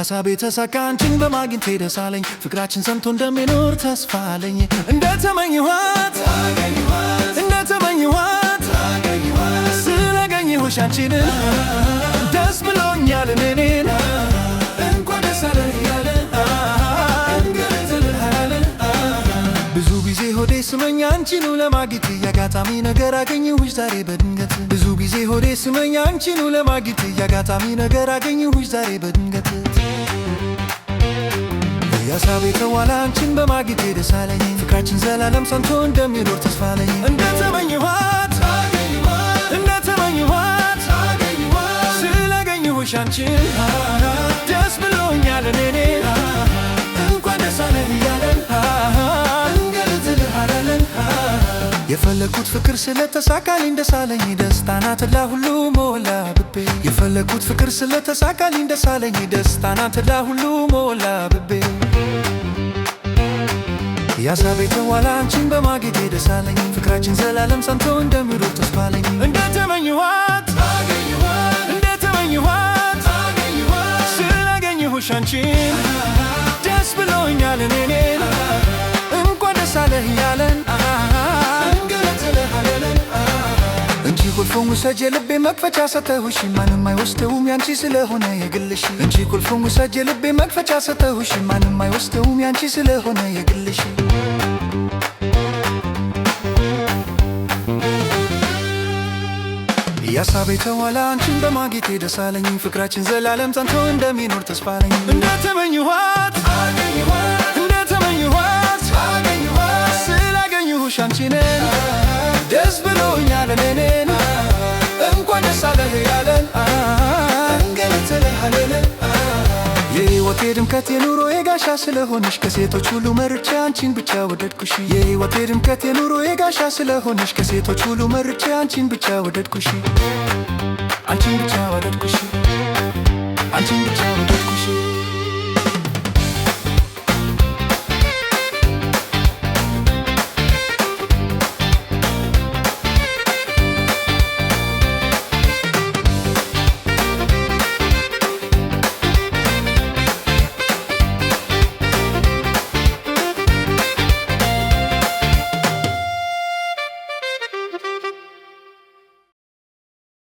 ያሳቤ ተሳካ አንቺን በማግኘቴ ደስ አለኝ ፍቅራችን ሰንቶ እንደሚኖር ተስፋ አለኝ እንደተመኘኋት ስላገኘሁሽ አንቺን ደስ ብሎኛል እኔን እንኳን ደስ አለህ እያለ ብዙ ጊዜ ሆዴ ስመኝ አንቺኑ ለማግኘት ያጋጣሚ ነገር አገኘሁሽ ዛሬ በድንገት ብዙ ጊዜ ሆዴ ስመኝ አንቺኑ ለማግኘት ያጋጣሚ ነገር አገኘሁሽ ዛሬ በድንገት ያሳቤ ተዋላ አንቺን በማግኘቴ ደስ አለኝ ፍቅራችን ዘላለም ጸንቶ እንደሚኖር ተስፋ አለኝ እንደተመኘኋት ስላገኘሁሽ አንቺን ደስ ብሎኛል እኔን እንኳን ደስ አለህ እያለን የፈለኩት ፍቅር ስለተሳካልኝ ደስ አለኝ ደስታና ተድላ ሁሉ ሞላ ብቤ የፈለኩት ፍቅር ስለተሳካልኝ ደስ አለኝ ደስታና ተድላ ሁሉ ሞላ ብቤ ያሳቤ ተዋላ አንቺን በማግኘቴ ደስ አለኝ ፍቅራችን ዘላለም ጸንቶ እንደሚኖር ተስፋ አለኝ እንደተመኘኋት ስላገኘሁሽ አንቺን ደስ ብሎኛል እኔን እንኳን ደስ አለህ እያለን እንጂ ቁልፉን ውሰጅ የልቤ መክፈቻ ሰተሁሽ ማንም አይወስደውም ያንቺ ስለሆነ የግልሽ እንጂ ቁልፉን ውሰጅ የልቤ መክፈቻ ሰተሁሽ ማንም አይወስደውም ያንቺ ስለሆነ የግልሽ ያሳቤ ተዋላ አንቺን በማግኘቴ ደስ አለኝ ፍቅራችን ዘላለም ጸንቶ እንደሚኖር ተስፋ አለኝ እንደተመኘኋት ስላገኘሁሽ አንቺን ደስ ብሎኛል እኔን እንኳን ደስ አለህ ያለን የሕይወቴ ድምቀት የኑሮዬ ጋሻ ስለሆንሽ ከሴቶች ሁሉ መርጬ አንቺን ብቻ ወደድኩሽ የሕይወቴ ድምቀት የኑሮዬ ጋሻ ስለሆንሽ ከሴቶች ሁሉ መርጬ አንቺን ብቻ ወደድኩሽ አንቺን ብቻ ወደድኩሽ አንቺን ብቻ ወደድኩሽ